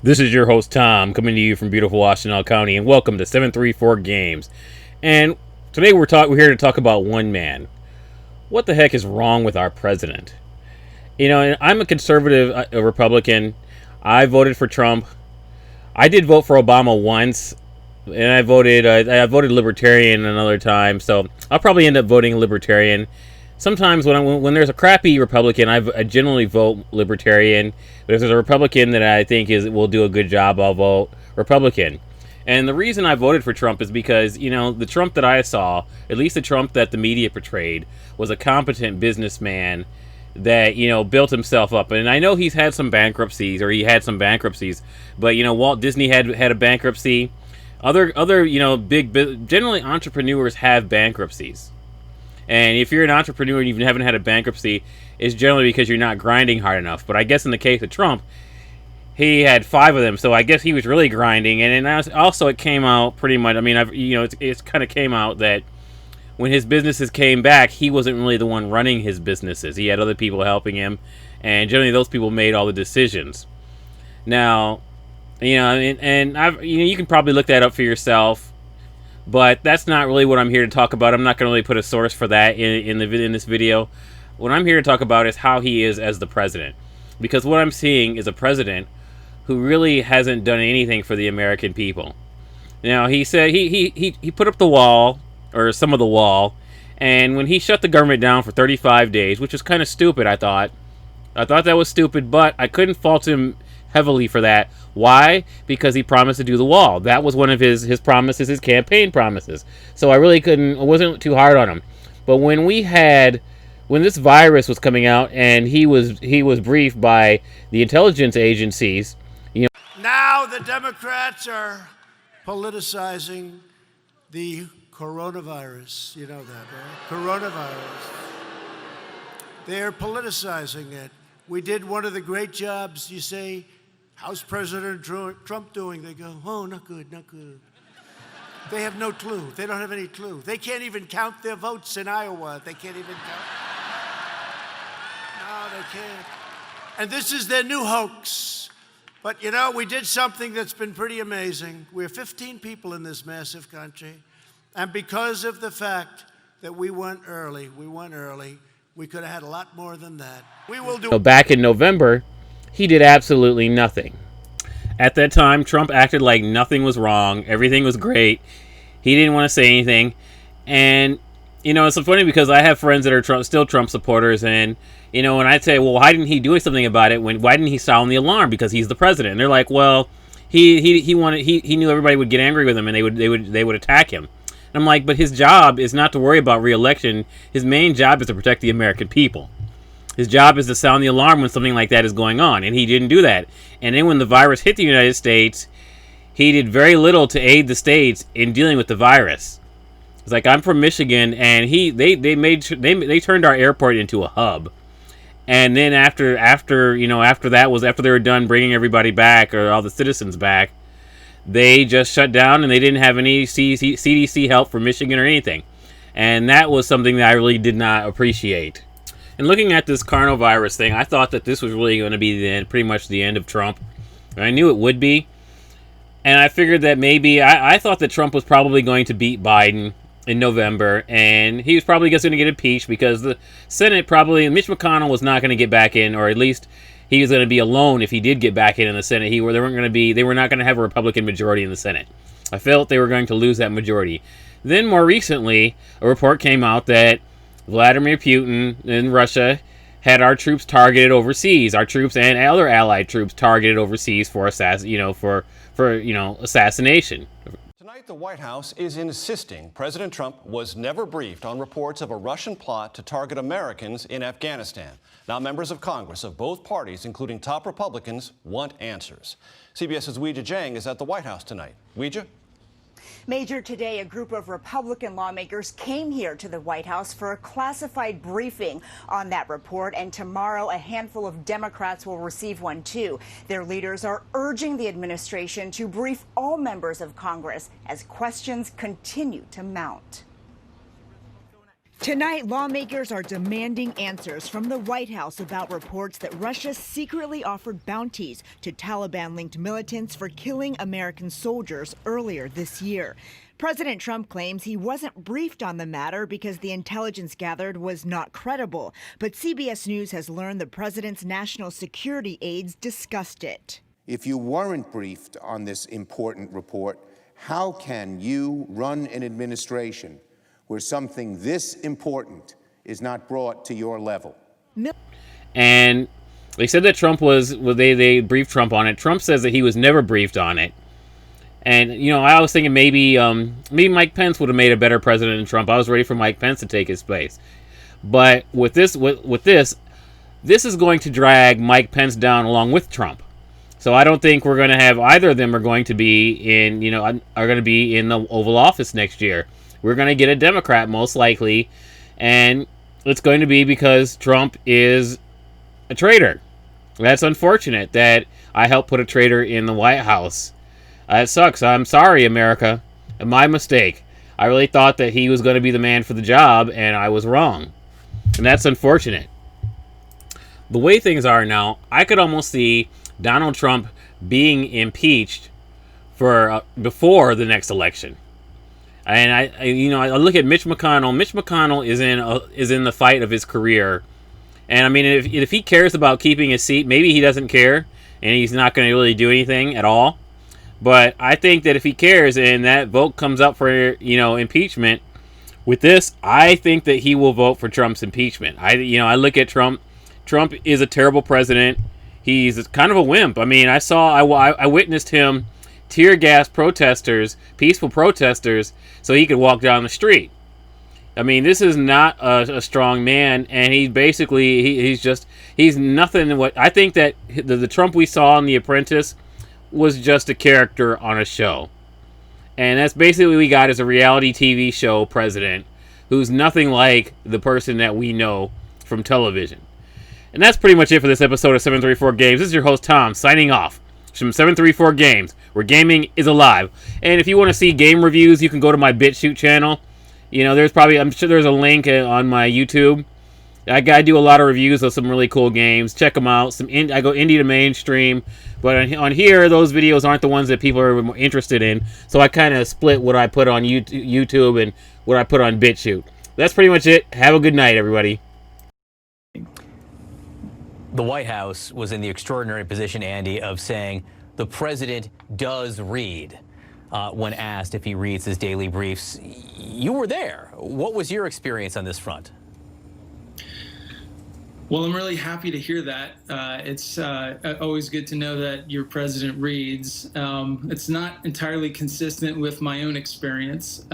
This is your host Tom, coming to you from beautiful Washtenaw County, and welcome to 734 Games. And today we're here to talk about one man. What the heck is wrong with our president? You know, and I'm a conservative, a Republican. I voted for Trump. I did vote for Obama once, and I voted Libertarian another time. So I'll probably end up voting Libertarian. Sometimes when there's a crappy Republican, I generally vote Libertarian. But if there's a Republican that I think will do a good job, I'll vote Republican. And the reason I voted for Trump is because, you know, the Trump that I saw, at least the Trump that the media portrayed, was a competent businessman that, you know, built himself up. And I know he had some bankruptcies, but, you know, Walt Disney had a bankruptcy. Other you know, generally entrepreneurs have bankruptcies. And if you're an entrepreneur and you haven't had a bankruptcy, it's generally because you're not grinding hard enough. But I guess in the case of Trump, he had 5 of them, so I guess he was really grinding. And then also it came out pretty much. I mean, it's kind of came out that when his businesses came back, he wasn't really the one running his businesses. He had other people helping him, and generally those people made all the decisions. This you can probably look that up for yourself. But that's not really what I'm here to talk about. I'm not going to really put a source for that in this video. What I'm here to talk about is how he is as the president. Because what I'm seeing is a president who really hasn't done anything for the American people. Now, he said he put up the wall, or some of the wall, and when he shut the government down for 35 days, which was kind of stupid, I thought that was stupid, but I couldn't fault him heavily for that. Why? Because he promised to do the wall. That was one of his promises, his campaign promises. So I wasn't too hard on him. But when this virus was coming out and he was briefed by the intelligence agencies, you know. Now the Democrats are politicizing the coronavirus. You know that, right? Coronavirus. They're politicizing it. We did one of the great jobs. You say, how's President Trump doing? They go, oh, not good, not good. They have no clue. They don't have any clue. They can't even count their votes in Iowa. They can't even count. No, they can't. And this is their new hoax. But, you know, we did something that's been pretty amazing. We're 15 people in this massive country. And because of the fact that we went early, we could have had a lot more than that. We will do. Back in November, he did absolutely nothing. At that time, Trump acted like nothing was wrong. Everything was great. He didn't want to say anything. And, you know, it's so funny because I have friends that are still Trump supporters. And, you know, when I say, well, why didn't he do something about it? Why didn't he sound the alarm? Because he's the president. And they're like, well, he knew everybody would get angry with him and they would attack him. And I'm like, but his job is not to worry about re-election. His main job is to protect the American people. His job is to sound the alarm when something like that is going on, and he didn't do that. And then when the virus hit the United States, he did very little to aid the states in dealing with the virus. It's like, I'm from Michigan, and they turned our airport into a hub. And then after they were done bringing everybody back, or all the citizens back, they just shut down, and they didn't have any CDC help for Michigan or anything. And that was something that I really did not appreciate. And looking at this coronavirus thing, I thought that this was really going to be pretty much the end of Trump. And I knew it would be. And I figured that maybe, I thought that Trump was probably going to beat Biden in November. And he was probably just going to get impeached because the Senate Mitch McConnell was not going to get back in, or at least he was going to be alone if he did get back in the Senate. They were not going to have a Republican majority in the Senate. I felt they were going to lose that majority. Then more recently, a report came out that Vladimir Putin in Russia had our troops targeted overseas, our troops and other allied troops targeted overseas for assassination. Tonight, the White House is insisting President Trump was never briefed on reports of a Russian plot to target Americans in Afghanistan. Now, members of Congress of both parties, including top Republicans, want answers. CBS's Weijia Jiang is at the White House tonight. Weijia? Major, today a group of Republican lawmakers came here to the White House for a classified briefing on that report, and tomorrow a handful of Democrats will receive one too. Their leaders are urging the administration to brief all members of Congress as questions continue to mount. Tonight, lawmakers are demanding answers from the White House about reports that Russia secretly offered bounties to Taliban-linked militants for killing American soldiers earlier this year. President Trump claims he wasn't briefed on the matter because the intelligence gathered was not credible. But CBS News has learned the president's national security aides discussed it. If you weren't briefed on this important report, how can you run an administration where something this important is not brought to your level? And they said that Trump they briefed Trump on it. Trump says that he was never briefed on it. And, you know, I was thinking maybe Mike Pence would have made a better president than Trump. I was ready for Mike Pence to take his place. But with this is going to drag Mike Pence down along with Trump. So I don't think we're going to have either of them are going to be in the Oval Office next year. We're going to get a Democrat most likely, and it's going to be because Trump is a traitor. That's unfortunate that I helped put a traitor in the White House. It sucks. I'm sorry, America. My mistake. I really thought that he was going to be the man for the job, and I was wrong. And that's unfortunate. The way things are now, I could almost see Donald Trump being impeached for before the next election. And I look at Mitch McConnell. Mitch McConnell is in the fight of his career. And I mean, if he cares about keeping his seat, maybe he doesn't care, and he's not going to really do anything at all. But I think that if he cares and that vote comes up for, impeachment, with this, I think that he will vote for Trump's impeachment. I look at Trump. Trump is a terrible president. He's kind of a wimp. I mean, I witnessed him tear gas protesters, peaceful protesters, so he could walk down the street. I mean, this is not a strong man, and he's basically he's nothing. What I think that the Trump we saw in The Apprentice was just a character on a show. And that's basically what we got, is a reality TV show president who's nothing like the person that we know from television. And that's pretty much it for this episode of 734 Games. This is your host, Tom, signing off from 734 Games, where gaming is alive. And if you want to see game reviews, you can go to my BitChute channel. I'm sure there's a link on my YouTube. I do a lot of reviews of some really cool games. Check them out. I go indie to mainstream. But on here, those videos aren't the ones that people are more interested in. So I kind of split what I put on YouTube and what I put on BitChute. That's pretty much it. Have a good night, everybody. The White House was in the extraordinary position, Andy, of saying the president does read when asked if he reads his daily briefs. You were there. What was your experience on this front? Well, I'm really happy to hear that. It's always good to know that your president reads. It's not entirely consistent with my own experience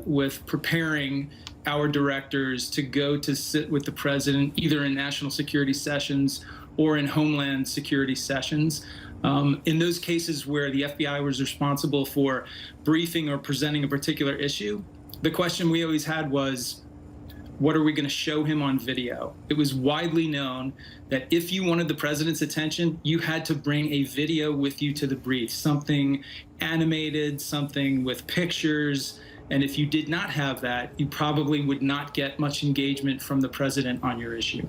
with preparing our directors to go to sit with the president, either in national security sessions or in homeland security sessions. In those cases where the FBI was responsible for briefing or presenting a particular issue, the question we always had was, what are we going to show him on video? It was widely known that if you wanted the president's attention, you had to bring a video with you to the brief, something animated, something with pictures. And if you did not have that, you probably would not get much engagement from the president on your issue.